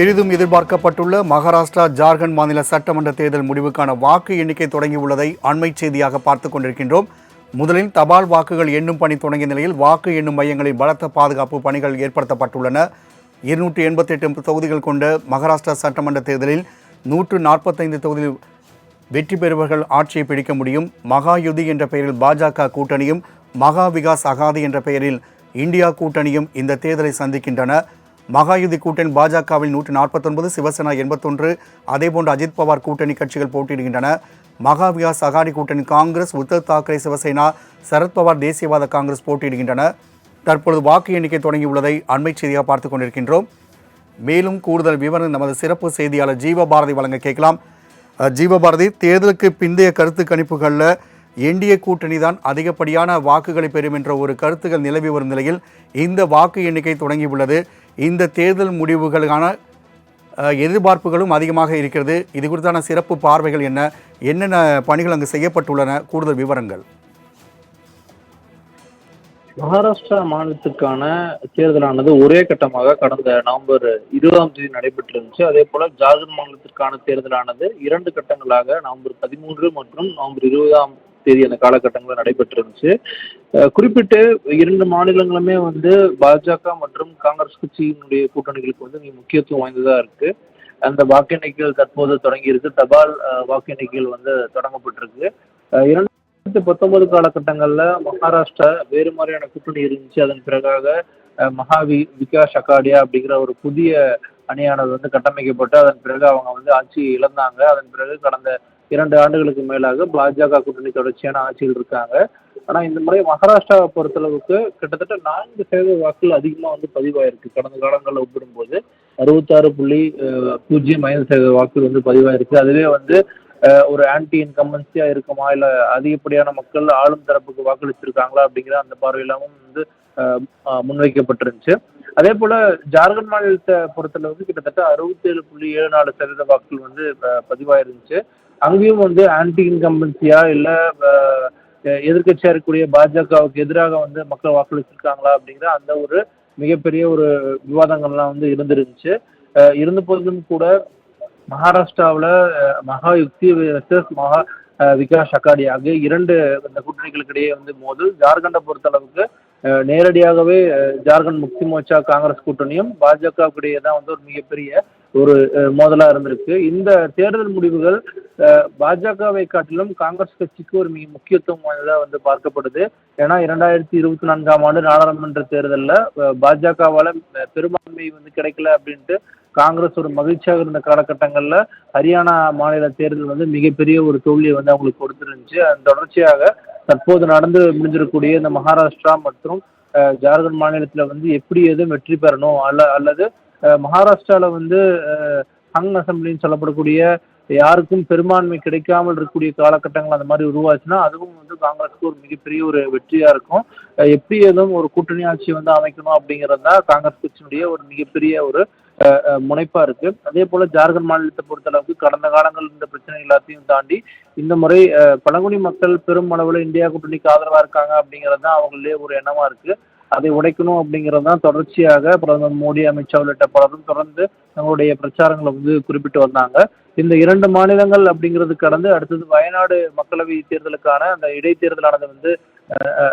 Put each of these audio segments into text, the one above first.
பெரிதும் எதிர்பார்க்கப்பட்டுள்ள மகாராஷ்டிரா ஜார்க்கண்ட் மாநில சட்டமன்ற தேர்தல் முடிவுக்கான வாக்கு எண்ணிக்கை தொடங்கியுள்ளதை அண்மை செய்தியாக பார்த்துக் கொண்டிருக்கின்றோம். முதலில் தபால் வாக்குகள் எண்ணும் பணி தொடங்கிய நிலையில் வாக்கு எண்ணும் மையங்களில் பலத்த பாதுகாப்பு பணிகள் ஏற்படுத்தப்பட்டுள்ளன. 288 தொகுதிகள் கொண்ட மகாராஷ்டிரா சட்டமன்ற தேர்தலில் 145 தொகுதியில் வெற்றி பெறுபவர்கள் ஆட்சியை பிடிக்க முடியும். மகாயுதி என்ற பெயரில் பாஜக கூட்டணியும் மகா விகாஸ் அகாதி என்ற பெயரில் இந்தியா கூட்டணியும் இந்த தேர்தலை சந்திக்கின்றன. மகாயுதி கூட்டணி பாஜகவில் 149, சிவசேனா 81, அதேபோன்று அஜித் பவார் கூட்டணி கட்சிகள் போட்டியிடுகின்றன. மகா விகாஸ் அகாடி கூட்டணி காங்கிரஸ், உத்தவ் தாக்கரே சிவசேனா, சரத்பவார் தேசியவாத காங்கிரஸ் போட்டியிடுகின்றன. தற்பொழுது வாக்கு எண்ணிக்கை தொடங்கியுள்ளதை அண்மை செய்தியாக பார்த்துக் கொண்டிருக்கின்றோம். மேலும் கூடுதல் விவரம் நமது சிறப்பு செய்தியாளர் ஜீவபாரதி வழங்க கேட்கலாம். ஜீவபாரதி, தேர்தலுக்கு பிந்தைய கருத்து கணிப்புகளில் என்டிஏ கூட்டணி தான் அதிகப்படியான வாக்குகளை பெறும் என்ற ஒரு கருத்துக்கள் நிலவி வரும் நிலையில் இந்த வாக்கு எண்ணிக்கை தொடங்கியுள்ளது. இந்த தேர்தல் முடிவுகளுக்கான எதிர்பார்ப்புகளும் அதிகமாக இருக்கிறது. இது குறித்தான சிறப்பு பார்வைகள் என்னென்ன பணிகள் அங்கு செய்யப்பட்டுள்ளன? கூடுதல் விவரங்கள். மகாராஷ்டிரா மாநிலத்துக்கான தேர்தலானது ஒரே கட்டமாக கடந்த நவம்பர் 20ஆம் தேதி நடைபெற்றிருந்துச்சு. அதே போல ஜார்க்கண்ட் மாநிலத்திற்கான தேர்தலானது 2 கட்டங்களாக நவம்பர் 13 மற்றும் நவம்பர் 20ஆம் தேதி அந்த காலகட்டங்களில் நடைபெற்றிருந்துச்சு. குறிப்பிட்டு 2 மாநிலங்களுமே பாஜக மற்றும் காங்கிரஸ் கட்சியினுடைய கூட்டணிகளுக்கு மிக முக்கியத்துவம் வாய்ந்ததா இருக்கு. அந்த வாக்கு எண்ணிக்கைகள் தற்போது தொடங்கி இருக்கு. தபால் வாக்கு எண்ணிக்கைகள் தொடங்கப்பட்டிருக்கு. 2019 காலகட்டங்கள்ல மகாராஷ்டிரா வேறு மாதிரியான கூட்டணி இருந்துச்சு. அதன் பிறகாக மகா விகாஸ் அகாடியா அப்படிங்கிற ஒரு புதிய அணியானது கட்டமைக்கப்பட்டு அதன் பிறகு அவங்க ஆட்சியை இழந்தாங்க. அதன் பிறகு கடந்த 2 ஆண்டுகளுக்கு மேலாக பாஜக கூட்டணி தொடர்ச்சியான ஆட்சியில் இருக்காங்க. ஆனா இந்த முறை மகாராஷ்டிராவை பொறுத்தளவுக்கு கிட்டத்தட்ட 4% வாக்குகள் அதிகமா பதிவாயிருக்கு. கடந்த காலங்களில் ஒப்பிடும்போது 66.05% வாக்குகள் பதிவாயிருக்கு. அதுவே ஒரு ஆன்டி இன்கம்பன்சியா இருக்குமா, இல்ல அதிகப்படியான மக்கள் ஆளும் தரப்புக்கு வாக்களிச்சிருக்காங்களா அப்படிங்கிற அந்த பார்வையெல்லாமும் முன்வைக்கப்பட்டிருந்துச்சு. அதே போல ஜார்க்கண்ட் மாநிலத்தை பொறுத்தளவுக்கு கிட்டத்தட்ட 67.74% வாக்குகள் பதிவாயிருந்துச்சு. அங்கேயும் ஆன்டி இன்கம்பன்சியா இல்ல எதிர்கட்சியா இருக்கக்கூடிய பாஜகவுக்கு எதிராக மக்கள் வாக்களிச்சிருக்காங்களா அப்படிங்கிற அந்த ஒரு மிகப்பெரிய ஒரு விவாதங்கள்லாம் இருந்துருந்துச்சு. இருந்த போதிலும் கூட மகாராஷ்டிராவில் மகா யுக்தி வெர்சஸ் மகா விகாஸ் அகாடி ஆகிய 2 இந்த கூட்டணிகளுக்கு இடையே மோதல். ஜார்க்கண்டை பொறுத்தளவுக்கு நேரடியாகவே ஜார்க்கண்ட் முக்தி மோர்ச்சா காங்கிரஸ் கூட்டணியும் பாஜகவுக்கு இடையே தான் ஒரு மிகப்பெரிய ஒரு மோதலா இருந்திருக்கு. இந்த தேர்தல் முடிவுகள் பாஜகவை காட்டிலும் காங்கிரஸ் கட்சிக்கு ஒரு மிக முக்கியத்துவம் வாய்ந்ததா பார்க்கப்படுது. ஏன்னா 2024ஆம் ஆண்டு நாடாளுமன்ற தேர்தலில் பாஜகவால பெரும்பான்மை கிடைக்கல அப்படின்ட்டு காங்கிரஸ் ஒரு மகிழ்ச்சியாக இருந்த காலகட்டங்கள்ல ஹரியானா மாநில தேர்தல் மிகப்பெரிய ஒரு தோல்வியை அவங்களுக்கு கொடுத்துருந்துச்சு. அதன் தொடர்ச்சியாக தற்போது நடந்து முடிஞ்சிருக்கக்கூடிய இந்த மகாராஷ்டிரா மற்றும் ஜார்க்கண்ட் மாநிலத்துல எப்படி எதுவும் வெற்றி பெறணும் அல்லது மகாராஷ்டிரால ஹங் அசம்பிளின்னு சொல்லப்படக்கூடிய யாருக்கும் பெரும்பான்மை கிடைக்காமல் இருக்கக்கூடிய காலகட்டங்கள் அந்த மாதிரி உருவாச்சுன்னா அதுவும் காங்கிரஸுக்கு ஒரு மிகப்பெரிய ஒரு வெற்றியா இருக்கும். எப்படி ஏதும் ஒரு கூட்டணி ஆட்சி அமைக்கணும் அப்படிங்கிறது தான் காங்கிரஸ் கட்சியினுடைய ஒரு மிகப்பெரிய ஒரு முனைப்பா இருக்கு. அதே போல ஜார்க்கண்ட் மாநிலத்தை பொறுத்தளவுக்கு கடந்த காலங்கள் இந்த பிரச்சனை எல்லாத்தையும் தாண்டி இந்த முறை பழங்குடி மக்கள் பெரும் அளவுல இந்தியா கூட்டணிக்கு ஆதரவா இருக்காங்க அப்படிங்கிறது தான் அவங்களே ஒரு எண்ணமா இருக்கு. அதை உடைக்கணும் அப்படிங்கிறது தான் தொடர்ச்சியாக பிரதமர் மோடி, அமித்ஷா உள்ளிட்ட பலரும் தொடர்ந்து தங்களுடைய பிரச்சாரங்களை குறிப்பிட்டு வந்தாங்க. இந்த 2 மாநிலங்கள் அப்படிங்கிறது கடந்து அடுத்தது வயநாடு மக்களவை தேர்தலுக்கான அந்த இடைத்தேர்தலானது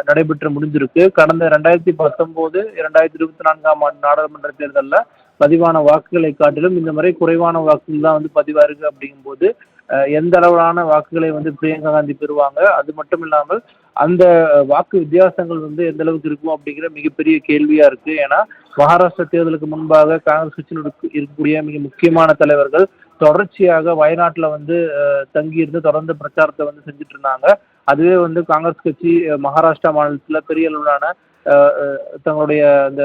நடைபெற்று முடிஞ்சிருக்கு. கடந்த 2019, 2024ஆம் ஆண்டு நாடாளுமன்ற தேர்தலில் பதிவான வாக்குகளை காட்டிலும் இந்த முறை குறைவான வாக்குகள் தான் பதிவாயிருக்கு. அப்படிங்கும்போது எந்த அளவிலான வாக்குகளை பிரியங்கா காந்தி பெறுவாங்க, அது மட்டும் இல்லாமல் அந்த வாக்கு வித்தியாசங்கள் எந்த அளவுக்கு இருக்கும் அப்படிங்கிற மிகப்பெரிய கேள்வியா இருக்கு. ஏன்னா மகாராஷ்டிரா தேர்தலுக்கு முன்பாக காங்கிரஸ் கட்சியில் இருக்கக்கூடிய மிக முக்கியமான தலைவர்கள் தொடர்ச்சியாக வயநாட்டுல தங்கி இருந்து தொடர்ந்து பிரச்சாரத்தை செஞ்சுட்டு இருந்தாங்க. அதுவே காங்கிரஸ் கட்சி மகாராஷ்டிரா மாநிலத்துல பெரிய அளவிலான தங்களுடைய அந்த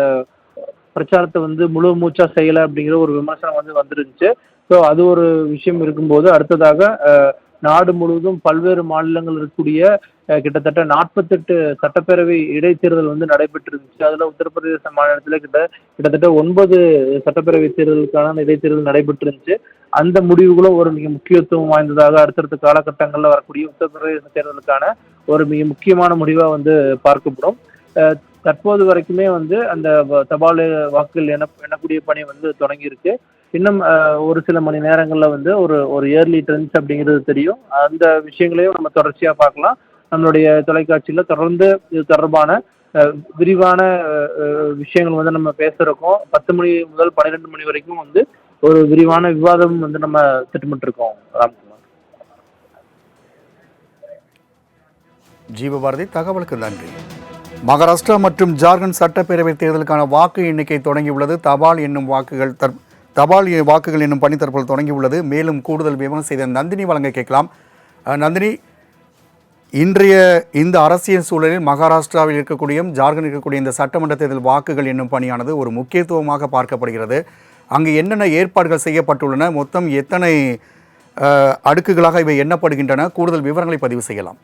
பிரச்சாரத்தை முழு மூச்சா செய்யலை அப்படிங்கிற ஒரு விமர்சனம் வந்துருந்துச்சு. ஸோ அது ஒரு விஷயம் இருக்கும்போது அடுத்ததாக நாடு முழுவதும் பல்வேறு மாநிலங்கள் இருக்கக்கூடிய கிட்டத்தட்ட 48 சட்டப்பேரவை இடைத்தேர்தல் நடைபெற்றிருந்துச்சு. அதுல உத்தரப்பிரதேச மாநிலத்துல கிட்டத்தட்ட 9 சட்டப்பேரவை தேர்தலுக்கான இடைத்தேர்தல் நடைபெற்றிருந்துச்சு. அந்த முடிவுகளும் ஒரு மிக முக்கியத்துவம் வாய்ந்ததாக அடுத்தடுத்த காலகட்டங்களில் வரக்கூடிய உத்தரப்பிரதேச தேர்தலுக்கான ஒரு மிக முக்கியமான முடிவா பார்க்கப்படும். தற்போது வரைக்குமே அந்த தபால் வாக்குகள் எண்ணக்கூடிய பணி தொடங்கி இருக்கு. இன்னும் ஒரு சில மணி நேரங்கள்ல வந்து ஒரு ஒரு இயர்லி ட்ரெண்ட்ஸ் அப்படிங்கிறது தெரியும். அந்த விஷயங்களையும் நம்ம தொடர்ச்சியா பார்க்கலாம். நம்மளுடைய தொலைக்காட்சியில தொடர்ந்து இது தொடர்பான விரிவான விஷயங்கள் வந்து நம்ம பேசுறோம். 10 மணி முதல் 12 மணி வரைக்கும் வந்து ஒரு விரிவான விவாதம் வந்து நம்ம திட்டமிட்டிருக்கோம் ராம்குமார். ஜீவபாரதி, தகவலுக்கு நன்றி. மகாராஷ்டிரா மற்றும் ஜார்க்கண்ட் சட்டப்பேரவை தேர்தலுக்கான வாக்கு எண்ணிக்கை தொடங்கியுள்ளது. தபால் வாக்குகள் என்னும் பணி தற்போது தொடங்கியுள்ளது. மேலும் கூடுதல் விவரம் செய்த நந்தினி வழங்க கேட்கலாம். நந்தினி, இன்றைய இந்த அரசியல் சூழலில் மகாராஷ்டிராவில் இருக்கக்கூடிய ஜார்க்கண்ட் இருக்கக்கூடிய இந்த சட்டமன்ற தேர்தல் வாக்குகள் என்னும் பணியானது ஒரு முக்கியத்துவமாக பார்க்கப்படுகிறது. அங்கு என்னென்ன ஏற்பாடுகள் செய்யப்பட்டுள்ளன, மொத்தம் எத்தனை அடுக்குகளாக இவை எண்ணப்படுகின்றன, கூடுதல் விவரங்களை பதிவு செய்யலாம்.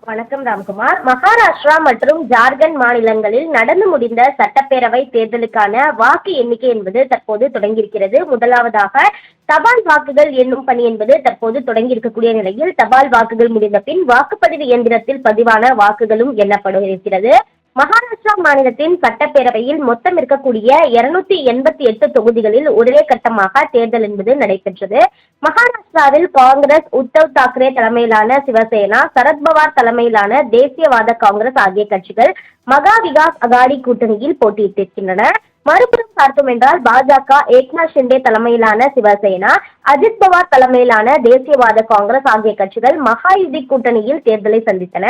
வணக்கம் ராம்குமார். மகாராஷ்டிரா மற்றும் ஜார்க்கண்ட் மாநிலங்களில் நடந்து முடிந்த சட்டப்பேரவை தேர்தலுக்கான வாக்கு எண்ணிக்கை என்பது தற்போது தொடங்கியிருக்கிறது. முதலாவதாக தபால் வாக்குகள் எண்ணும் பணி என்பது தற்போது தொடங்கியிருக்கக்கூடிய நிலையில் தபால் வாக்குகள் முடிந்த பின் வாக்குப்பதிவு இயந்திரத்தில் பதிவான வாக்குகளும் எண்ணப்பட இருக்கிறது. மகாராஷ்டிரா மாநிலத்தின் சட்டப்பேரவையில் மொத்தம் இருக்கக்கூடிய 288 தொகுதிகளில் ஒரே கட்டமாக தேர்தல் என்பது நடைபெற்றது. மகாராஷ்டிராவில் காங்கிரஸ், உத்தவ் தாக்கரே தலைமையிலான சிவசேனா, சரத்பவார் தலைமையிலான தேசியவாத காங்கிரஸ் ஆகிய கட்சிகள் மகா விகாஸ் அகாடி கூட்டணியில் போட்டியிட்டிருக்கின்றன. மறுபுறம் பார்த்தோம் என்றால் பாஜக, ஏக்நாத் ஷிண்டே தலைமையிலான சிவசேனா, அஜித் பவார் தலைமையிலான தேசியவாத காங்கிரஸ் ஆகிய கட்சிகள் மகாயுதி கூட்டணியில் தேர்தலை சந்தித்தன.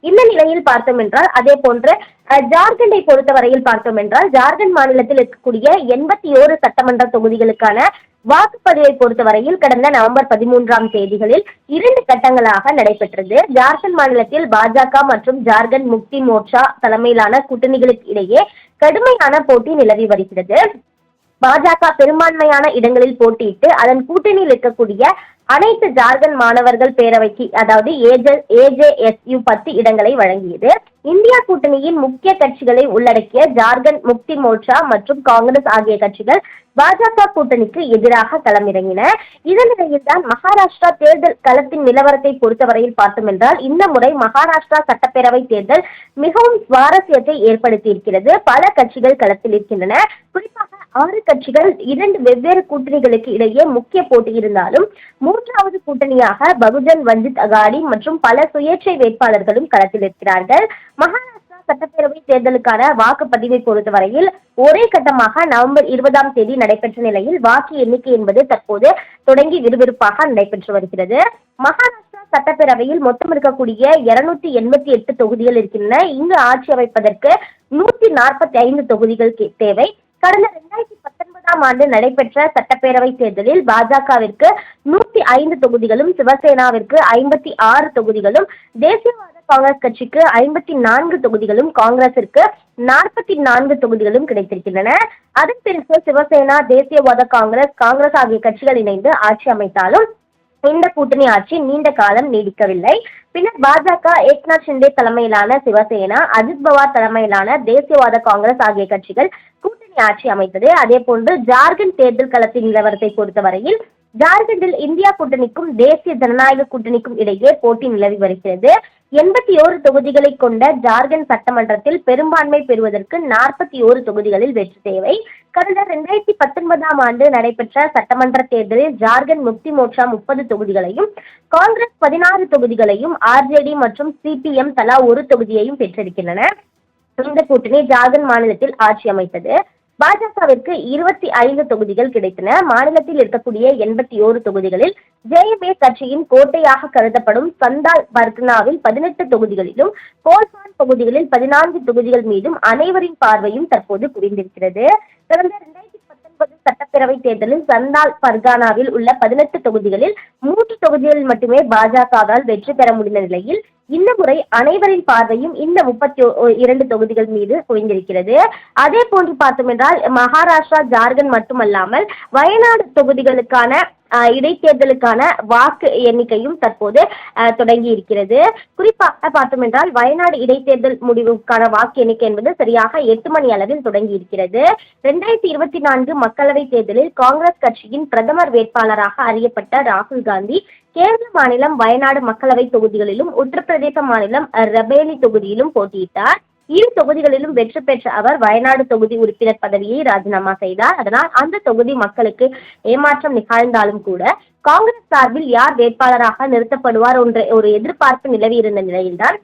இந்த நிலையில் பார்த்தோம் என்றால் அதே போன்று ஜார்க்கண்டை பொறுத்தவரையில் பார்த்தோம் என்றால் ஜார்க்கண்ட் மாநிலத்தில் இருக்கக்கூடிய 81 சட்டமன்ற தொகுதிகளுக்கான வாக்குப்பதிவை பொறுத்தவரையில் கடந்த நவம்பர் 13ஆம் தேதிகளில் 2 கட்டங்களாக நடைபெற்றது. ஜார்க்கண்ட் மாநிலத்தில் பாஜக மற்றும் ஜார்க்கண்ட் முக்தி மோர்ச்சா தலைமையிலான கூட்டணிகளுக்கு இடையே கடுமையான போட்டி நிலவி வருகிறது. பாஜக பெரும்பான்மையான இடங்களில் போட்டியிட்டு அதன் கூட்டணியில் இருக்கக்கூடிய அனைத்து ஜார்க்கண்ட் மாணவர்கள் பேரவைக்கு, அதாவது AJSU 10 இடங்களை வழங்கியது. இந்தியா கூட்டணியின் முக்கிய கட்சிகளை உள்ளடக்கிய ஜார்க்கண்ட் முக்தி மோர்ச்சா மற்றும் காங்கிரஸ் ஆகிய கட்சிகள் பாஜக கூட்டணிக்கு எதிராக களமிறங்கின. இதன் நிலையில்தான் மகாராஷ்டிரா தேர்தல் களத்தின் நிலவரத்தை பொறுத்தவரையில் பார்த்தோம் என்றால் இந்த முறை மகாராஷ்டிரா சட்டப்பேரவை தேர்தல் மிகவும் சுவாரஸ்யத்தை ஏற்படுத்தி இருக்கிறது. பல கட்சிகள் களத்தில் இருக்கின்றன. குறிப்பாக 6 கட்சிகள் 2 வெவ்வேறு கூட்டணிகளுக்கு இடையே முக்கிய போட்டி இருந்தாலும் 3வது கூட்டணியாக பகுஜன் வஞ்சித் அகாடி மற்றும் பல சுயேட்சை வேட்பாளர்களும் களத்தில் இருக்கிறார்கள். மகாராஷ்டிரா சட்டப்பேரவை தேர்தலுக்கான வாக்குப்பதிவை பொறுத்தவரையில் ஒரே கட்டமாக நவம்பர் 20ஆம் தேதி நடைபெற்ற நிலையில் வாக்கு எண்ணிக்கை என்பது தற்போது தொடங்கி விறுவிறுப்பாக நடைபெற்று வருகிறது. மகாராஷ்டிரா சட்டப்பேரவையில் மொத்தம் இருக்கக்கூடிய 288 தொகுதிகள் இருக்கின்றன. இங்கு ஆட்சி அமைப்பதற்கு 145 தொகுதிகள் தேவை. கடந்த 2019ஆம் ஆண்டு நடைபெற்ற சட்டப்பேரவை தேர்தலில் பாஜகவிற்கு 105 தொகுதிகளும், சிவசேனாவிற்கு 56 தொகுதிகளும், தேசியவாத காங்கிரஸ் கட்சிக்கு 54 தொகுதிகளும், காங்கிரசிற்கு 44 தொகுதிகளும் கிடைத்திருக்கின்றன. அதன் பிறகு சிவசேனா, தேசியவாத காங்கிரஸ் ஆகிய கட்சிகள் இணைந்து ஆட்சி அமைத்தாலும் இந்த கூட்டணி ஆட்சி நீண்ட காலம் நீடிக்கவில்லை. பின்னர் பாஜக, ஏக்நாத் ஷிண்டே தலைமையிலான சிவசேனா, அஜித் பவார் தலைமையிலான தேசியவாத காங்கிரஸ் ஆகிய கட்சிகள் கூட்டணி ஆட்சி அமைத்தது. அதே போன்று ஜார்க்கண்ட் தேர்தல் களத்தின் நிலவரத்தை பொறுத்தவரையில் ஜார்க்கண்டில் இந்தியா கூட்டணிக்கும் தேசிய ஜனநாயக கூட்டணிக்கும் இடையே போட்டி நிலவி வருகிறது. 81 தொகுதிகளை கொண்ட ஜார்க்கண்ட் சட்டமன்றத்தில் பெரும்பான்மை பெறுவதற்கு 41 தொகுதிகளில் வெற்றி தேவை. கடந்த 2019ஆம் ஆண்டு நடைபெற்ற சட்டமன்ற தேர்தலில் ஜார்க்கண்ட் முக்தி மோர்ச்சா 30 தொகுதிகளையும், காங்கிரஸ் 16 தொகுதிகளையும், RJD மற்றும் CPM தலா 1 தொகுதியையும் பெற்றிருக்கின்றன. இந்த கூட்டணி ஜார்க்கண்ட் மாநிலத்தில் ஆட்சி அமைத்தது. பாஜகவிற்கு 25 தொகுதிகள் கிடைத்தன. மாநிலத்தில் இருக்கக்கூடிய 81 தொகுதிகளில் JMA கட்சியின் கோட்டையாக கருதப்படும் சந்தால் பர்கனாவில் 18 தொகுதிகளிலும், கோல்பான் பகுதிகளில் 14 தொகுதிகள் மீதும் அனைவரின் பார்வையும் தற்போது குவிந்திருக்கிறது. கடந்த 2019 சட்டப்பேரவை தேர்தலில் சந்தால் பர்கானாவில் உள்ள 18 தொகுதிகளில் 3 தொகுதிகளில் மட்டுமே பாஜகவால் வெற்றி பெற முடிந்த நிலையில் இந்த முறை அனைவரின் பார்வையும் இந்த 32 தொகுதிகள் மீது குவிந்திருக்கிறது. அதே போன்று பார்த்தோம் என்றால் மகாராஷ்டிரா, ஜார்க்கண்ட் மட்டுமல்லாமல் வயநாடு தொகுதிகளுக்கான இடைத்தேர்தலுக்கான வாக்கு எண்ணிக்கையும் தற்போது தொடங்கி இருக்கிறது. குறிப்பாக பார்த்தோம் என்றால் வயநாடு இடைத்தேர்தல் முடிவுக்கான வாக்கு எண்ணிக்கை என்பது சரியாக 8 மணி அளவில் தொடங்கி இருக்கிறது. 2024 மக்களவை தேர்தலில் காங்கிரஸ் கட்சியின் பிரதமர் வேட்பாளராக அறியப்பட்ட ராகுல் காந்தி கேரள மாநிலம் வயநாடு மக்களவை தொகுதிகளிலும், உத்தரப்பிரதேச மாநிலம் ரபேலி தொகுதியிலும் போட்டியிட்டார். இரு தொகுதிகளிலும் வெற்றி பெற்ற அவர் வயநாடு தொகுதி உறுப்பினர் பதவியை ராஜினாமா செய்தார். அதனால் அந்த தொகுதி மக்களுக்கு ஏமாற்றம் நிகழ்ந்தாலும் கூட காங்கிரஸ் சார்பில் யார் வேட்பாளராக நிறுத்தப்படுவார் என்ற ஒரு எதிர்பார்ப்பு நிலவி இருந்த நிலையில்தான்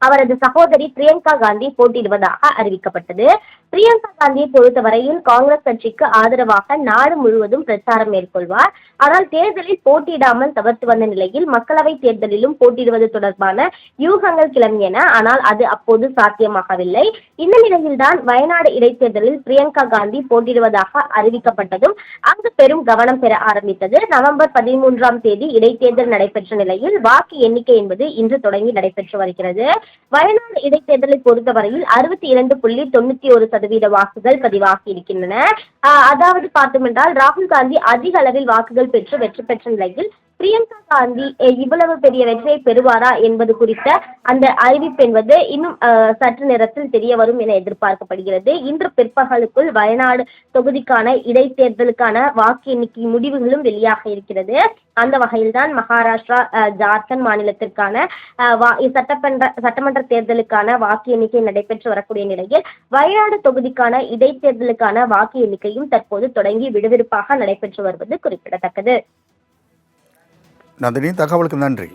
அவரது சகோதரி பிரியங்கா காந்தி போட்டியிடுவதாக அறிவிக்கப்பட்டது. பிரியங்கா காந்தியை பொறுத்தவரையில் காங்கிரஸ் கட்சிக்கு ஆதரவாக நாடு முழுவதும் பிரச்சாரம் மேற்கொள்வார். ஆனால் தேர்தலில் போட்டியிடாமல் தவிர்த்து வந்த நிலையில் மக்களவை தேர்தலிலும் போட்டியிடுவது தொடர்பான யூகங்கள் கிளம்பியன. ஆனால் அது அப்போது சாத்தியமாகவில்லை. இந்த நிலையில்தான் வயநாடு இடைத்தேர்தலில் பிரியங்கா காந்தி போட்டியிடுவதாக அறிவிக்கப்பட்டதும் அங்கு பெரும் கவனம் பெற ஆரம்பித்தது. நவம்பர் 13ஆம் தேதி இடைத்தேர்தல் நடைபெற்ற நிலையில் வாக்கு எண்ணிக்கை என்பது இன்று தொடங்கி நடைபெற்று வருகிறது. வயநாடு இடைத்தேர்தலை பொறுத்தவரையில் 62.91% வாக்குகள் பதிவாகி இருக்கின்றன. அதாவது பார்த்தோம் என்றால் ராகுல் காந்தி அதிக அளவில் வாக்குகள் பெற்று வெற்றி பெற்ற நிலையில் பிரியங்கா காந்தி இவ்வளவு பெரிய வெற்றியை பெறுவாரா என்பது குறித்த அந்த அறிவிப்பு என்பது இன்னும் சற்று நேரத்தில் தெரிய வரும் என எதிர்பார்க்கப்படுகிறது. இன்று பிற்பகலுக்குள் வயநாடு தொகுதிக்கான இடைத்தேர்தலுக்கான வாக்கு எண்ணிக்கை முடிவுகளும் வெளியாக இருக்கிறது. அந்த வகையில்தான் மகாராஷ்டிரா, ஜார்க்கண்ட் மாநிலத்திற்கான சட்டமன்ற தேர்தலுக்கான வாக்கு எண்ணிக்கை நடைபெற்று வரக்கூடிய நிலையில் வயநாடு தொகுதிக்கான இடைத்தேர்தலுக்கான வாக்கு எண்ணிக்கையும் தற்போது தொடங்கி விறுவிறுப்பாக நடைபெற்று வருவது குறிப்பிடத்தக்கது. நந்தினி, தகவலுக்கு நன்றி.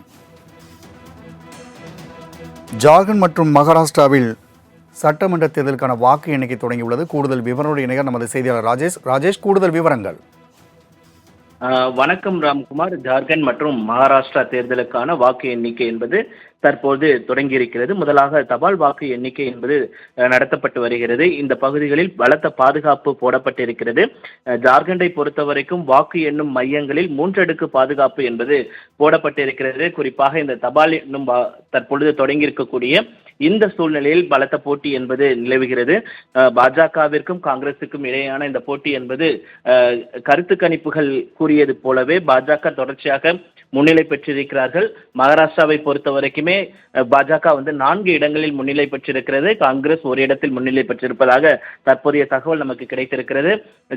ஜார்க்கண்ட் மற்றும் மகாராஷ்டிராவில் சட்டமன்ற தேர்தலுக்கான வாக்கு எண்ணிக்கை தொடங்கியுள்ளது. கூடுதல் விவரங்களோடு இணைய நமது செய்தியாளர் ராஜேஷ், கூடுதல் விவரங்கள். வணக்கம் ராம்குமார். ஜார்க்கண்ட் மற்றும் மகாராஷ்டிரா தேர்தலுக்கான வாக்கு எண்ணிக்கை என்பது தற்போது தொடங்கியிருக்கிறது. முதலாக தபால் வாக்கு எண்ணிக்கை என்பது நடத்தப்பட்டு வருகிறது. இந்த பகுதிகளில் பலத்த பாதுகாப்பு போடப்பட்டிருக்கிறது. ஜார்க்கண்டை பொறுத்தவரைக்கும் வாக்கு எண்ணும் மையங்களில் 3 அடுக்கு பாதுகாப்பு என்பது போடப்பட்டிருக்கிறது. குறிப்பாக இந்த தபால் எண்ணும் தற்பொழுது தொடங்கியிருக்கக்கூடிய இந்த சூழ்நிலையில் பலத்த போட்டி என்பது நிலவுகிறது. பாஜகவிற்கும் காங்கிரசுக்கும் இடையேயான இந்த போட்டி என்பது கருத்து கணிப்புகள் கூறியது போலவே பாஜக தொடர்ச்சியாக முன்னிலை பெற்றிருக்கிறார்கள். மகாராஷ்டிராவை பொறுத்த வரைக்குமே பாஜக 4 இடங்களில் முன்னிலை பெற்றிருக்கிறது. காங்கிரஸ் ஒரு இடத்தில் முன்னிலை பெற்றிருப்பதாக தற்போதைய தகவல் நமக்கு கிடைத்திருக்கிறது.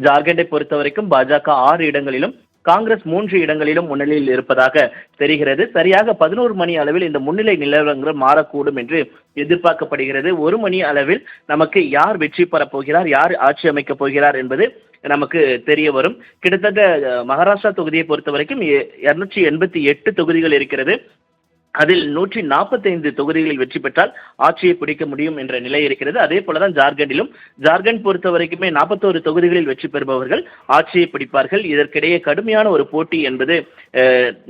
ஜார்க்கண்டை பொறுத்த வரைக்கும் பாஜக 6 இடங்களிலும் காங்கிரஸ் 3 இடங்களிலும் முன்னிலையில் இருப்பதாக தெரிகிறது. சரியாக 11 மணி அளவில் இந்த முன்னிலை நிலவரங்கள் மாறக்கூடும் என்று எதிர்பார்க்கப்படுகிறது. 1 மணி அளவில் நமக்கு யார் வெற்றி பெறப் போகிறார், யார் ஆட்சி அமைக்கப் போகிறார் என்பது நமக்கு தெரிய வரும். கிட்டத்தட்ட மகாராஷ்டிரா தொகுதியை பொறுத்த வரைக்கும் 288 தொகுதிகள் இருக்கிறது. அதில் 145 தொகுதிகளில் வெற்றி பெற்றால் ஆட்சியை பிடிக்க முடியும் என்ற நிலை இருக்கிறது. அதே போலதான் ஜார்க்கண்ட் பொறுத்த வரைக்குமே 41 தொகுதிகளில் வெற்றி பெறுபவர்கள் ஆட்சியை பிடிப்பார்கள். இதற்கிடையே கடுமையான ஒரு போட்டி என்பது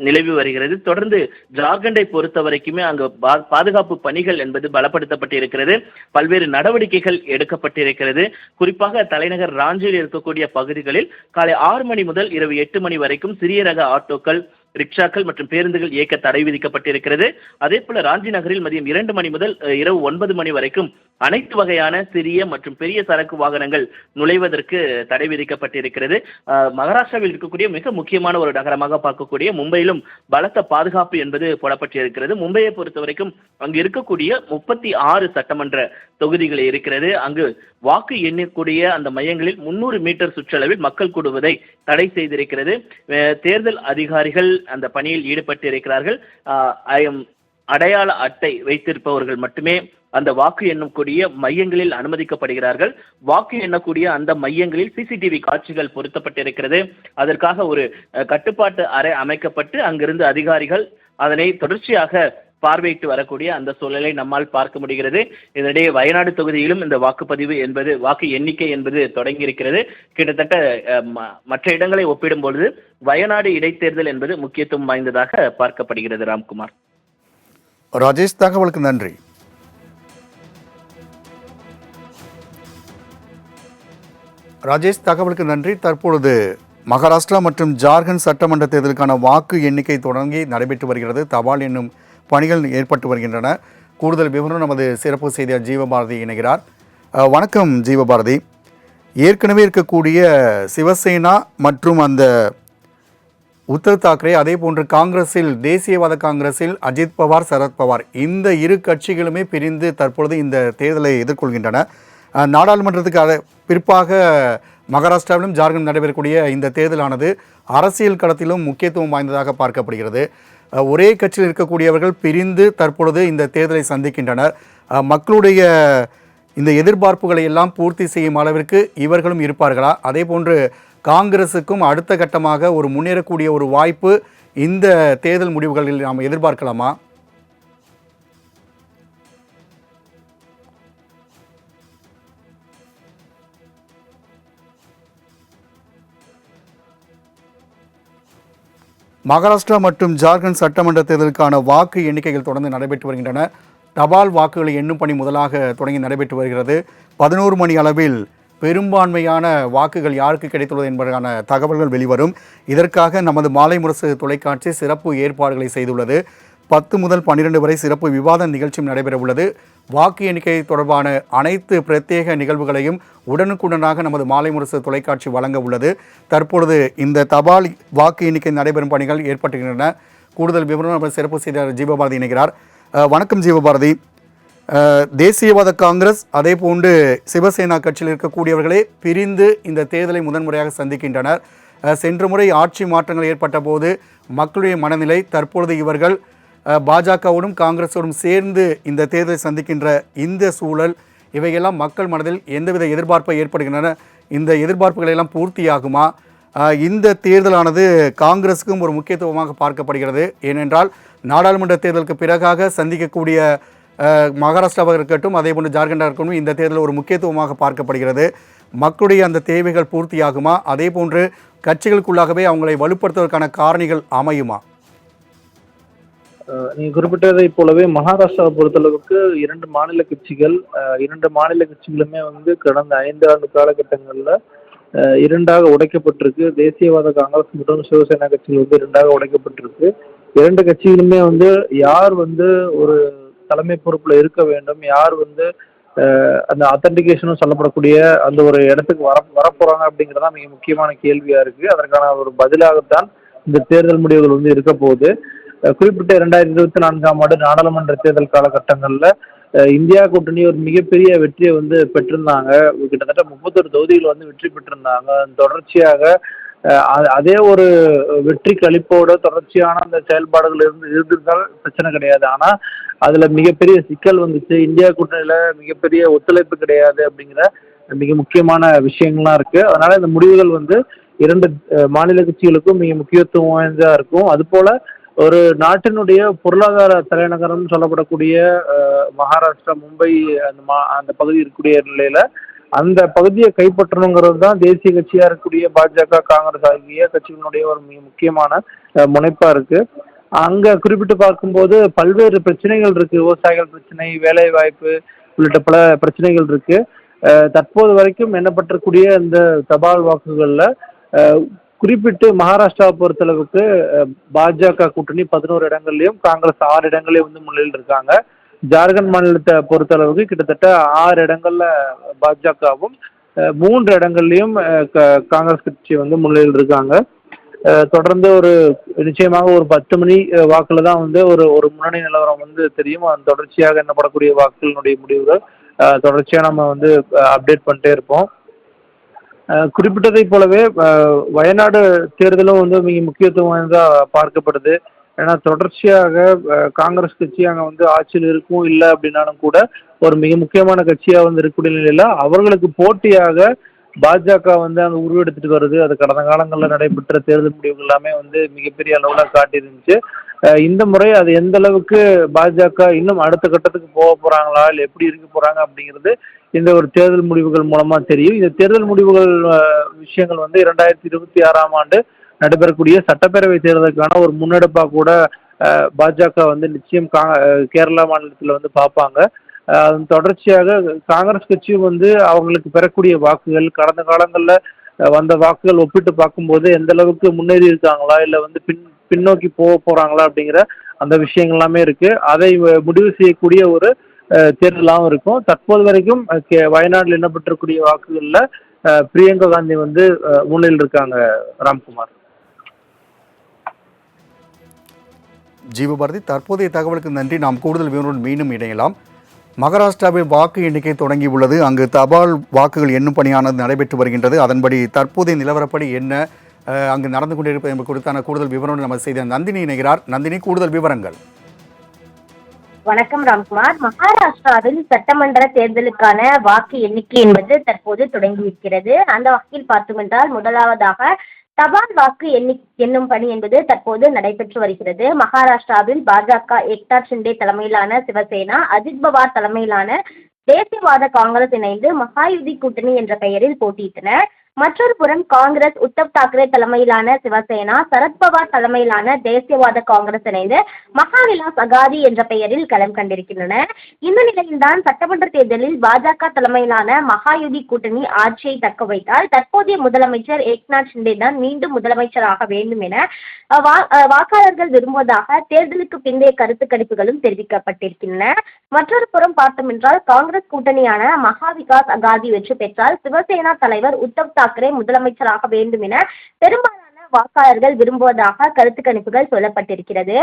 நிலவி வருகிறது. தொடர்ந்து ஜார்க்கண்டை பொறுத்த வரைக்குமே அங்கு பாதுகாப்பு பணிகள் என்பது பலப்படுத்தப்பட்டிருக்கிறது. பல்வேறு நடவடிக்கைகள் எடுக்கப்பட்டிருக்கிறது. குறிப்பாக தலைநகர் ராஞ்சியில் இருக்கக்கூடிய பகுதிகளில் காலை 6 மணி முதல் இரவு 8 மணி வரைக்கும் சிறிய ரக ஆட்டோக்கள், ரிக்ஷாக்கள் மற்றும் பேருந்துகள் இயக்க தடை விதிக்கப்பட்டிருக்கிறது. அதே போல ராஞ்சி நகரில் மதியம் 2 மணி முதல் இரவு 9 மணி வரைக்கும் அனைத்து வகையான சிறிய மற்றும் பெரிய சரக்கு வாகனங்கள் நுழைவதற்கு தடை விதிக்கப்பட்டிருக்கிறது. மகாராஷ்டிராவில் இருக்கக்கூடிய மிக முக்கியமான ஒரு நகரமாக பார்க்கக்கூடிய மும்பையிலும் பலத்த பாதுகாப்பு என்பது போடப்பட்டிருக்கிறது. மும்பையை பொறுத்த வரைக்கும் அங்கு இருக்கக்கூடிய 36 சட்டமன்ற தொகுதிகள் இருக்கிறது. அங்கு வாக்கு எண்ணக்கூடிய அந்த மையங்களில் 300 மீட்டர் சுற்றளவில் மக்கள் கூடுவதை தடை செய்திருக்கிறது. தேர்தல் அதிகாரிகள் அந்த பணியில் ஈடுபட்டு இருக்கிறார்கள். அடையாள அட்டை வைத்திருப்பவர்கள் மட்டுமே அந்த வாக்கு எண்ணக்கூடிய மையங்களில் அனுமதிக்கப்படுகிறார்கள். வாக்கு எண்ணக்கூடிய அந்த மையங்களில் சிசிடிவி காட்சிகள் பொருத்தப்பட்டிருக்கிறது. அதற்காக ஒரு கட்டுப்பாட்டு அறை அமைக்கப்பட்டு அங்கிருந்து அதிகாரிகள் அதனை தொடர்ச்சியாக பார்வையிட்டு வரக்கூடிய அந்த சூழலை நம்மால் பார்க்க முடிகிறது. இதனிடையே வயநாடு தொகுதியிலும் இந்த வாக்குப்பதிவு என்பது, வாக்கு எண்ணிக்கை என்பது தொடங்கியிருக்கிறது. கிட்டத்தட்ட மற்ற இடங்களை ஒப்பிடும் பொழுது வயநாடு இடைத்தேர்தல் என்பது முக்கியத்துவம் வாய்ந்ததாக பார்க்கப்படுகிறது. ராம்குமார். ராஜேஷ், தகவலுக்கு நன்றி. தற்பொழுது மகாராஷ்டிரா மற்றும் ஜார்க்கண்ட் சட்டமன்ற தேர்தலுக்கான வாக்கு எண்ணிக்கை தொடங்கி நடைபெற்று வருகிறது. தபால் எண்ணும் பணிகள் ஏற்பட்டு வருகின்றன. கூடுதல் விவரம் நமது சிறப்பு செய்தியாளர் ஜீவபாரதி இணைகிறார். வணக்கம் ஜீவபாரதி. ஏற்கனவே இருக்கக்கூடிய சிவசேனா மற்றும் அந்த உத்தவ் தாக்கரே, அதே போன்று காங்கிரஸில், தேசியவாத காங்கிரஸில் அஜித் பவார், சரத்பவார், இந்த இரு கட்சிகளுமே பிரிந்து தற்பொழுது இந்த தேர்தலை எதிர்கொள்கின்றன. நாடாளுமன்றத்துக்கு பிற்பாக மகாராஷ்டிராவிலும் ஜார்க்கண்ட் நடைபெறக்கூடிய இந்த தேர்தலானது அரசியல் களத்திலும் முக்கியத்துவம் வாய்ந்ததாக பார்க்கப்படுகிறது. ஒரே கட்சியில் இருக்கக்கூடியவர்கள் பிரிந்து தற்பொழுது இந்த தேர்தலை சந்திக்கின்றனர். மக்களுடைய இந்த எதிர்பார்ப்புகளை எல்லாம் பூர்த்தி செய்யும் அளவிற்கு இவர்களும் இருப்பார்களா? அதே போன்று காங்கிரஸுக்கும் அடுத்த கட்டமாக ஒரு முன்னேறக்கூடிய ஒரு வாய்ப்பு இந்த தேர்தல் முடிவுகளில் நாம் எதிர்பார்க்கலாமா? மகாராஷ்டிரா மற்றும் ஜார்க்கண்ட் சட்டமன்ற தேர்தலுக்கான வாக்கு எண்ணிக்கைகள் தொடர்ந்து நடைபெற்று வருகின்றன. தபால் வாக்குகளை எண்ணும் பணி முதலாக தொடங்கி நடைபெற்று வருகிறது. 11 மணி அளவில் பெரும்பான்மையான வாக்குகள் யாருக்கு கிடைத்துள்ளது என்பதற்கான தகவல்கள் வெளிவரும். இதற்காக நமது மாலை முரசு தொலைக்காட்சி சிறப்பு ஏற்பாடுகளை செய்துள்ளது. 10 முதல் 12 வரை சிறப்பு விவாத நிகழ்ச்சியும் நடைபெற உள்ளது. வாக்கு எண்ணிக்கை தொடர்பான அனைத்து பிரத்யேக நிகழ்வுகளையும் உடனுக்குடனாக நமது மாலை முரசு தொலைக்காட்சி வழங்க உள்ளது. தற்பொழுது இந்த தபால் வாக்கு எண்ணிக்கை நடைபெறும் பணிகள் ஏற்பட்டுகின்றன. கூடுதல் விவரம் நம்ம சிறப்பு செய்தியாளர் ஜீவபாரதி இணைகிறார். வணக்கம் ஜீவபாரதி. தேசியவாத காங்கிரஸ் அதே போன்று சிவசேனா கட்சியில் இருக்கக்கூடியவர்களே பிரிந்து இந்த தேர்தலை முதன்முறையாக சந்திக்கின்றனர். சென்ற முறை ஆட்சி மாற்றங்கள் ஏற்பட்ட போது மக்களுடைய மனநிலை, தற்பொழுது இவர்கள் பாஜகவோடும் காங்கிரஸோடும் சேர்ந்து இந்த தேர்தலை சந்திக்கின்ற இந்த சூழல், இவையெல்லாம் மக்கள் மனதில் எந்தவித எதிர்பார்ப்பை ஏற்படுகின்றன? இந்த எதிர்பார்ப்புகளை எல்லாம் பூர்த்தியாகுமா? இந்த தேர்தலானது காங்கிரஸுக்கும் ஒரு முக்கியத்துவமாக பார்க்கப்படுகிறது. ஏனென்றால் நாடாளுமன்ற தேர்தலுக்கு பிறகாக சந்திக்கக்கூடிய மகாராஷ்டிராவாக இருக்கட்டும், அதே போன்று ஜார்க்கண்டாக இருக்கட்டும், இந்த தேர்தல் ஒரு முக்கியத்துவமாக பார்க்கப்படுகிறது. மக்களுடைய அந்த தேவைகள் பூர்த்தியாகுமா? அதே போன்று கட்சிகளுக்குள்ளாகவே அவங்களை வலுப்படுத்துவதற்கான காரணிகள் அமையுமா? நீங்க குறிப்பிட்டதை போலவே மகாராஷ்டிராவை பொறுத்தளவுக்கு இரண்டு மாநில கட்சிகளுமே வந்து கடந்த 5 ஆண்டு காலகட்டங்கள்ல இரண்டாக உடைக்கப்பட்டிருக்கு. தேசியவாத காங்கிரஸ் மற்றும் சிவசேனா கட்சிகள் வந்து இரண்டாக உடைக்கப்பட்டிருக்கு. இரண்டு கட்சிகளுமே வந்து யார் வந்து ஒரு தலைமை பொறுப்புல இருக்க வேண்டும், யார் வந்து அந்த அத்தன்டிகேஷனும் சொல்லப்படக்கூடிய அந்த ஒரு இடத்துக்கு வரப்போறாங்க அப்படிங்கிறதா மிக முக்கியமான கேள்வியா இருக்கு. அதற்கான ஒரு பதிலாகத்தான் இந்த தேர்தல் முடிவுகள் வந்து இருக்க போகுது. குறிப்பிட்ட 2024ஆம் ஆண்டு நாடாளுமன்ற தேர்தல் காலகட்டங்கள்ல இந்தியா கூட்டணி ஒரு மிகப்பெரிய வெற்றியை வந்து பெற்றிருந்தாங்க. கிட்டத்தட்ட 31 தொகுதிகள் வந்து வெற்றி பெற்றிருந்தாங்க. தொடர்ச்சியாக அதே ஒரு வெற்றி கழிப்போட தொடர்ச்சியான அந்த செயல்பாடுகள் இருந்திருந்தால் பிரச்சனை கிடையாது. ஆனா அதுல மிகப்பெரிய சிக்கல் வந்துச்சு. இந்தியா கூட்டணியில மிகப்பெரிய ஒத்துழைப்பு கிடையாது அப்படிங்கிற மிக முக்கியமான விஷயங்கள்லாம் இருக்கு. அதனால இந்த முடிவுகள் வந்து இரண்டு மாநில கட்சிகளுக்கும் மிக முக்கியத்துவம் வாய்ந்ததா இருக்கும். அது போல ஒரு நாட்டினுடைய பொருளாதார தலைநகரம் சொல்லப்படக்கூடிய மகாராஷ்டிரா, மும்பை அந்த பகுதி இருக்கக்கூடிய நிலையில அந்த பகுதியை கைப்பற்றணுங்கிறது தான் தேசிய கட்சியா இருக்கக்கூடிய பாஜக, காங்கிரஸ் ஆகிய கட்சிகளுடைய ஒரு மிக முக்கியமான முனைப்பா இருக்கு. அங்க குறிப்பிட்டு பார்க்கும்போது பல்வேறு பிரச்சனைகள் இருக்கு. விவசாயிகள் பிரச்சனை, வேலை வாய்ப்பு உள்ளிட்ட பல பிரச்சனைகள் இருக்கு. தற்போது வரைக்கும் எண்ணப்பட்டிருக்கூடிய இந்த தபால் வாக்குகள்ல குறிப்பிட்டு மகாராஷ்டிராவை பொறுத்தளவுக்கு பாஜக கூட்டணி 11 இடங்கள்லயும், காங்கிரஸ் 6 இடங்களையும் வந்து முன்னிலையில் இருக்காங்க. ஜார்க்கண்ட் மாநிலத்தை பொறுத்தளவுக்கு கிட்டத்தட்ட 6 இடங்கள்ல பாஜகவும் 3 இடங்கள்லயும் காங்கிரஸ் கட்சி வந்து முன்னிலையில் இருக்காங்க. தொடர்ந்து ஒரு நிச்சயமாக ஒரு 10 மணி வாக்குல தான் வந்து ஒரு முன்னணி நிலவரம் வந்து தெரியும். தொடர்ச்சியாக எண்ணப்படக்கூடிய வாக்குகளினுடைய முடிவுகள் தொடர்ச்சியாக நம்ம வந்து அப்டேட் பண்ணிட்டே இருப்போம். குறிப்பிட்டதை போலவே வயநாடு தேர்தலும் வந்து மிக முக்கியத்துவம் வாய்ந்ததா பார்க்கப்படுது. ஏன்னா தொடர்ச்சியாக காங்கிரஸ் கட்சி அங்கே வந்து ஆட்சியில் இருக்கும் இல்லை அப்படின்னாலும் கூட ஒரு மிக முக்கியமான கட்சியாக வந்து இருக்கக்கூடிய நிலையில அவர்களுக்கு போட்டியாக பாஜக வந்து அங்கே உருவெடுத்துட்டு வருது. அது கடந்த காலங்களில் நடைபெற்ற தேர்தல் முடிவுகள் எல்லாமே வந்து மிகப்பெரிய அளவில் காட்டியிருந்துச்சு. இந்த முறை அது எந்த அளவுக்கு பாஜக இன்னும் அடுத்த கட்டத்துக்கு போக போறாங்களா, இல்லை எப்படி இருக்க போறாங்க அப்படிங்கிறது இந்த ஒரு தேர்தல் முடிவுகள் மூலமா தெரியும். இந்த தேர்தல் முடிவுகள் விஷயங்கள் வந்து 2026ஆம் ஆண்டு நடைபெறக்கூடிய சட்டப்பேரவை தேர்தலுக்கான ஒரு முன்னெடுப்பா கூட பாஜக வந்து நிச்சயம் கேரளா மாநிலத்தில் வந்து பார்ப்பாங்க. அதன் தொடர்ச்சியாக காங்கிரஸ் கட்சியும் வந்து அவங்களுக்கு பெறக்கூடிய வாக்குகள் கடந்த காலங்களில் வந்த வாக்குகள் ஒப்பிட்டு பார்க்கும்போது எந்த அளவுக்கு முன்னேறி இருக்காங்களா, இல்லை வந்து பின்னோக்கி போறாங்களா அப்படிங்கிற அந்த விஷயங்கள் எல்லாமே இருக்கு. அதை முடிவு செய்யக்கூடிய ஒரு தேர்தலாகவும் இருக்கும். தற்போது வரைக்கும் வயநாட்டில் எண்ணப்பட்டிருக்கூடிய வாக்குகள்ல பிரியங்கா காந்தி வந்து முன்னிலையில் இருக்காங்க. ராம்குமார். ஜீவபாரதி, தற்போதைய தகவலுக்கு நன்றி. நாம் கூடுதல் விவரங்களுடன் மீண்டும் இணையலாம். மகாராஷ்டிராவில் வாக்கு எண்ணிக்கை தொடங்கியுள்ளது. அங்கு தபால் வாக்குகள் எண்ணும் பணியானது நடைபெற்று வருகின்றது. அதன்படி தற்போதைய நிலவரப்படி என்ன அங்கு நடந்து கொண்டிருப்பது என்பது குறித்தான கூடுதல் விவரங்கள் நமது செய்த நந்தினி இணைகிறார். நந்தினி, கூடுதல் விவரங்கள். வணக்கம் ராம்குமார். மகாராஷ்டிராவில் சட்டமன்ற தேர்தலுக்கான வாக்கு எண்ணிக்கை என்பது தற்போது தொடங்கியிருக்கிறது. அந்த வகையில் பார்த்தோம் என்றால் முதலாவதாக தபால் வாக்கு எண்ணும் பணி என்பது தற்போது நடைபெற்று வருகிறது. மகாராஷ்டிராவில் பாஜக ஏக்நாத் ஷிண்டே தலைமையிலான சிவசேனா, அஜித் பவார் தலைமையிலான தேசியவாத காங்கிரஸ் இணைந்து மகாயுதி கூட்டணி என்ற பெயரில் போட்டியிட்டனர். மற்றொரு புறம் காங்கிரஸ் உத்தவ் தாக்கரே தலைமையிலான சிவசேனா, சரத்பவார் தலைமையிலான தேசியவாத காங்கிரஸ் இணைந்து மகாவிலாஸ் அகாதி என்ற பெயரில் களம் கண்டிருக்கின்றன. இந்த நிலையில்தான் சட்டமன்ற தேர்தலில் பாஜக தலைமையிலான மகாயுதி கூட்டணி ஆட்சியை தக்க வைத்தால் தற்போதைய முதலமைச்சர் ஏக்நாத் ஷிண்டே தான் மீண்டும் முதலமைச்சராக வேண்டும் என வாக்காளர்கள் விரும்புவதாக தேர்தலுக்கு பிந்தைய கருத்து கணிப்புகளும் தெரிவிக்கப்பட்டிருக்கின்றன. மற்றொரு புறம் பார்த்தோம் என்றால் காங்கிரஸ் கூட்டணியான மகாவிகாஸ் அகாதி வெற்றி பெற்றால் சிவசேனா தலைவர் உத்தவ் தாக்கரே முதலமைச்சராக வேண்டும் என பெரும்பாலான வாக்காளர்கள் விரும்புவதாக கருத்து கணிப்புகள் சொல்லப்பட்டிருக்கிறது.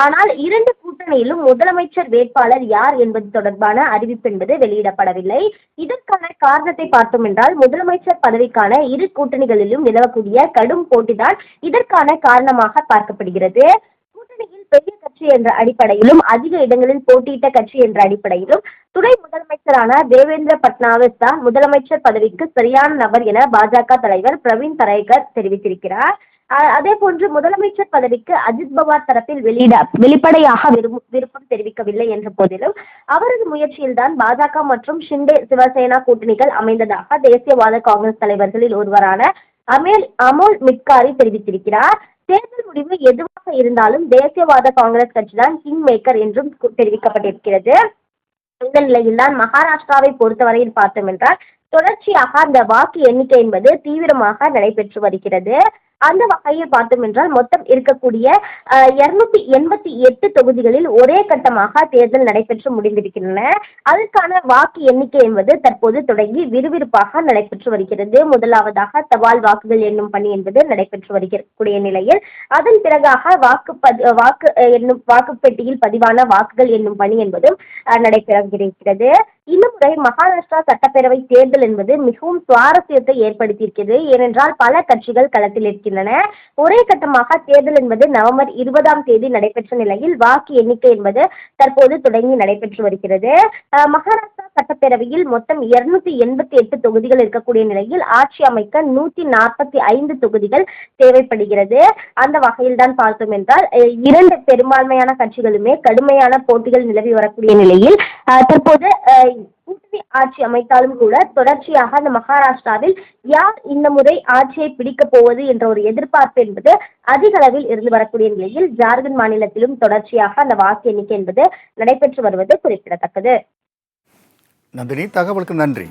ஆனால் இரண்டு கூட்டணியிலும் முதலமைச்சர் வேட்பாளர் யார் என்பது தொடர்பான அறிவிப்பு என்பது வெளியிடப்படவில்லை. இதற்கான காரணத்தை பார்த்தோம் என்றால் முதலமைச்சர் பதவிக்கான இரு கூட்டணிகளிலும் நிலவக்கூடிய கடும் போட்டிதான் இதற்கான காரணமாக பார்க்கப்படுகிறது. கூட்டணியில் பெரிய கட்சி என்ற அடிப்படையிலும் அதிக இடங்களில் போட்டியிட்ட கட்சி என்ற அடிப்படையிலும் துணை முதலமைச்சரான தேவேந்திர பட்னாவிஸ் தான் முதலமைச்சர் பதவிக்கு சரியான நபர் என பாஜக தலைவர் பிரவீன் தரேகர் தெரிவித்திருக்கிறார். அதே போன்று முதலமைச்சர் பதவிக்கு அஜித் பவார் தரப்பில் வெளிப்படையாக விருப்பம் தெரிவிக்கவில்லை என்ற போதிலும் அவரது முயற்சியில் தான் பாஜக மற்றும் ஷிண்டே சிவசேனா கூட்டணிகள் அமைந்ததாக தேசியவாத காங்கிரஸ் தலைவர்களில் ஒருவரான அமோல் மிட்காரி தெரிவித்திருக்கிறார். தேர்தல் முடிவு எதுவாக இருந்தாலும் தேசியவாத காங்கிரஸ் கட்சிதான் கிங் மேக்கர் என்றும் தெரிவிக்கப்பட்டிருக்கிறது. இந்த நிலையில்தான் மகாராஷ்டிராவை பொறுத்தவரையில் பார்த்தோம் என்றால் தொடர்ச்சியாக அந்த வாக்கு எண்ணிக்கை என்பது தீவிரமாக நடைபெற்று வருகிறது. அந்த வகையில் பார்த்தோம் என்றால் மொத்தம் இருக்கக்கூடிய 288 தொகுதிகளில் ஒரே கட்டமாக தேர்தல் நடைபெற்று முடிந்திருக்கின்றன. அதற்கான வாக்கு எண்ணிக்கை என்பது தற்போது தொடங்கி விறுவிறுப்பாக நடைபெற்று வருகிறது. முதலாவதாக தபால் வாக்குகள் எண்ணும் பணி என்பது நடைபெற்று வருகிறக்கூடிய நிலையில் அதன் பிறகாக வாக்குப்பெட்டியில் பதிவான வாக்குகள் எண்ணும் பணி என்பதும் நடைபெறுகிறது. இந்த முறை மகாராஷ்டிரா சட்டப்பேரவை தேர்தல் என்பது மிகவும் சுவாரஸ்யத்தை ஏற்படுத்தியிருக்கிறது. ஏனென்றால் பல கட்சிகள் களத்தில் இருக்கின்றன. ஒரே கட்டமாக தேர்தல் என்பது நவம்பர் 20ஆம் தேதி நடைபெற்ற நிலையில் வாக்கு எண்ணிக்கை என்பது தற்போது தொடங்கி நடைபெற்று வருகிறது. மகாராஷ்டிரா சட்டப்பேரவையில் மொத்தம் 288 தொகுதிகள் இருக்கக்கூடிய நிலையில் ஆட்சி அமைக்க 145 தொகுதிகள் தேவைப்படுகிறது. அந்த வகையில் தான் பார்த்தோம் என்றால் இரண்டு பெரும்பான்மையான கட்சிகளுமே கடுமையான போட்டிகள் நிலவி வரக்கூடிய நிலையில் தற்போது கூட்டணி ஆட்சி அமைத்தாலும் கூட தொடர்ச்சியாக அந்த மகாராஷ்டிராவில் யார் இந்த முறை ஆட்சியை பிடிக்கப் போவது என்ற ஒரு எதிர்பார்ப்பு என்பது அதிக அளவில் இருந்து வரக்கூடிய நிலையில் ஜார்க்கண்ட் மாநிலத்திலும் தொடர்ச்சியாக அந்த வாக்கு எண்ணிக்கை என்பது நடைபெற்று வருவது குறிப்பிடத்தக்கது. நந்தினி, தகவலுக்கு நன்றி.